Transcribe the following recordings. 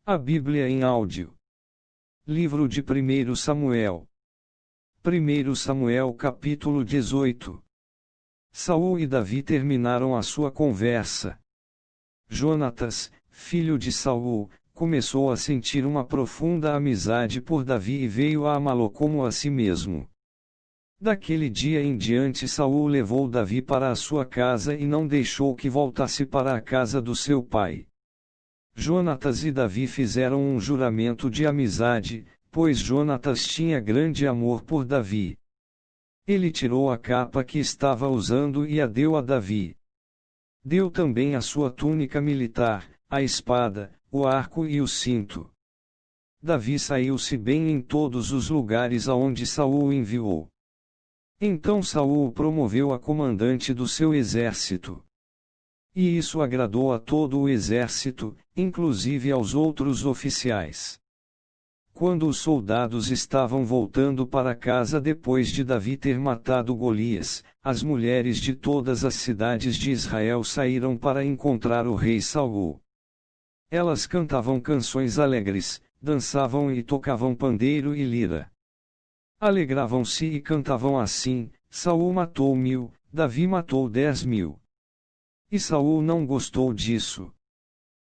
A Bíblia em áudio. Livro de 1 Samuel. 1 Samuel capítulo 18. Saul e Davi terminaram a sua conversa. Jonatas, filho de Saul, começou a sentir uma profunda amizade por Davi e veio a amá-lo como a si mesmo. Daquele dia em diante Saul levou Davi para a sua casa e não deixou que voltasse para a casa do seu pai. Jonatas e Davi fizeram um juramento de amizade, pois Jonatas tinha grande amor por Davi. Ele tirou a capa que estava usando e a deu a Davi. Deu também a sua túnica militar, a espada, o arco e o cinto. Davi saiu-se bem em todos os lugares aonde Saul o enviou. Então Saul o promoveu a comandante do seu exército. E isso agradou a todo o exército, inclusive aos outros oficiais. Quando os soldados estavam voltando para casa depois de Davi ter matado Golias, as mulheres de todas as cidades de Israel saíram para encontrar o rei Saul. Elas cantavam canções alegres, dançavam e tocavam pandeiro e lira. Alegravam-se e cantavam assim: Saul matou 1000, Davi matou 10.000. E Saul não gostou disso.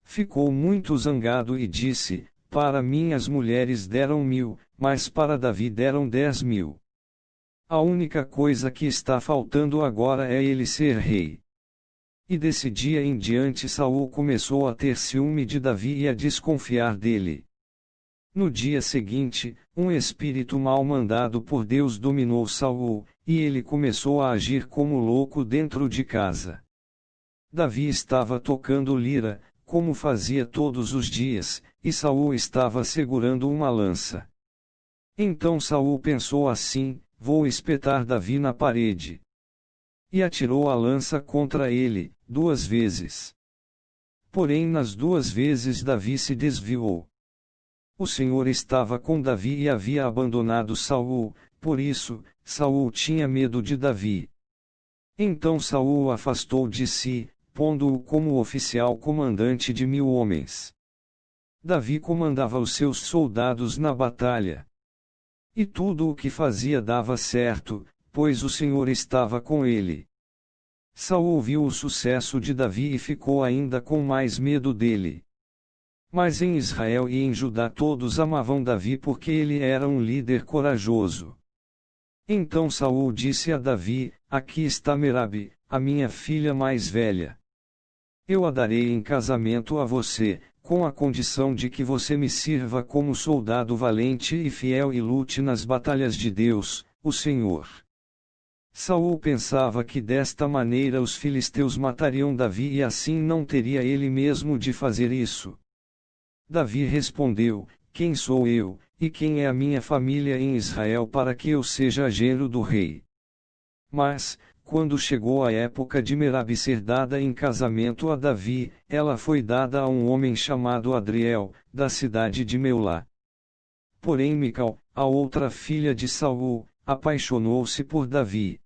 Ficou muito zangado e disse: Para mim as mulheres deram 1000, mas para Davi deram 10.000. A única coisa que está faltando agora é ele ser rei. E desse dia em diante Saul começou a ter ciúme de Davi e a desconfiar dele. No dia seguinte, um espírito mal mandado por Deus dominou Saul, e ele começou a agir como louco dentro de casa. Davi estava tocando lira, como fazia todos os dias, e Saul estava segurando uma lança. Então Saul pensou assim: vou espetar Davi na parede. E atirou a lança contra ele, 2 vezes. Porém nas 2 vezes Davi se desviou. O Senhor estava com Davi e havia abandonado Saul, por isso, Saul tinha medo de Davi. Então Saul o afastou de si, pondo-o como oficial comandante de 1000 homens. Davi comandava os seus soldados na batalha. E tudo o que fazia dava certo, pois o Senhor estava com ele. Saul viu o sucesso de Davi e ficou ainda com mais medo dele. Mas em Israel e em Judá todos amavam Davi porque ele era um líder corajoso. Então Saul disse a Davi: Aqui está Merabe, a minha filha mais velha. Eu a darei em casamento a você, com a condição de que você me sirva como soldado valente e fiel e lute nas batalhas de Deus, o Senhor. Saul pensava que desta maneira os filisteus matariam Davi e assim não teria ele mesmo de fazer isso. Davi respondeu: Quem sou eu, e quem é a minha família em Israel para que eu seja genro do rei? Mas, quando chegou a época de Merabe ser dada em casamento a Davi, ela foi dada a um homem chamado Adriel, da cidade de Meulá. Porém Mical, a outra filha de Saul, apaixonou-se por Davi.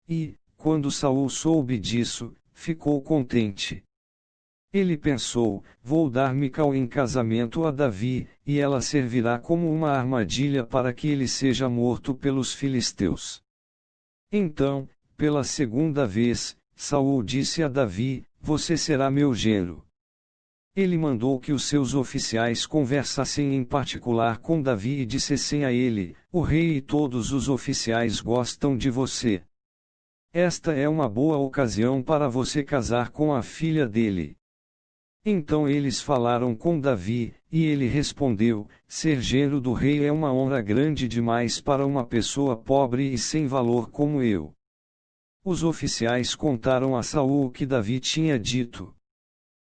E, quando Saul soube disso, ficou contente. Ele pensou: vou dar Mical em casamento a Davi, e ela servirá como uma armadilha para que ele seja morto pelos filisteus. Então, pela segunda vez, Saul disse a Davi: Você será meu genro. Ele mandou que os seus oficiais conversassem em particular com Davi e dissessem a ele: O rei e todos os oficiais gostam de você. Esta é uma boa ocasião para você casar com a filha dele. Então eles falaram com Davi, e ele respondeu: Ser genro do rei é uma honra grande demais para uma pessoa pobre e sem valor como eu. Os oficiais contaram a Saul o que Davi tinha dito.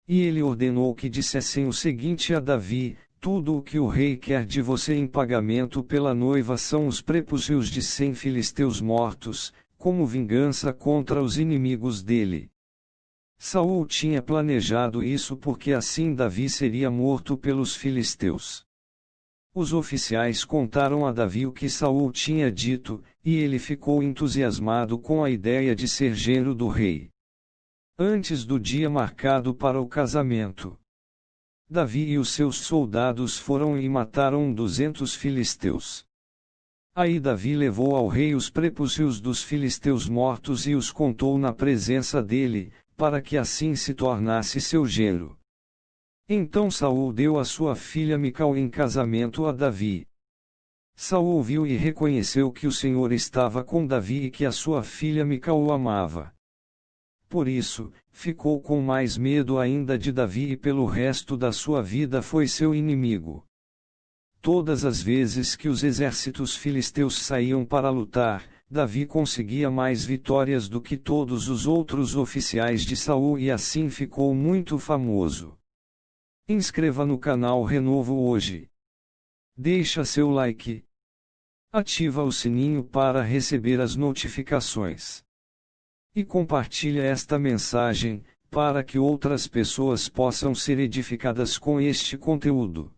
E ele ordenou que dissessem o seguinte a Davi: Tudo o que o rei quer de você em pagamento pela noiva são os prepúcios de 100 filisteus mortos, como vingança contra os inimigos dele. Saul tinha planejado isso porque assim Davi seria morto pelos filisteus. Os oficiais contaram a Davi o que Saul tinha dito, e ele ficou entusiasmado com a ideia de ser genro do rei. Antes do dia marcado para o casamento, Davi e os seus soldados foram e mataram 200 filisteus. Aí Davi levou ao rei os prepúcios dos filisteus mortos e os contou na presença dele, para que assim se tornasse seu genro. Então Saul deu a sua filha Mical em casamento a Davi. Saul viu e reconheceu que o Senhor estava com Davi e que a sua filha Mical o amava. Por isso, ficou com mais medo ainda de Davi e pelo resto da sua vida foi seu inimigo. Todas as vezes que os exércitos filisteus saíam para lutar, Davi conseguia mais vitórias do que todos os outros oficiais de Saul e assim ficou muito famoso. Inscreva no canal Renovo hoje. Deixa seu like. Ativa o sininho para receber as notificações. E compartilha esta mensagem, para que outras pessoas possam ser edificadas com este conteúdo.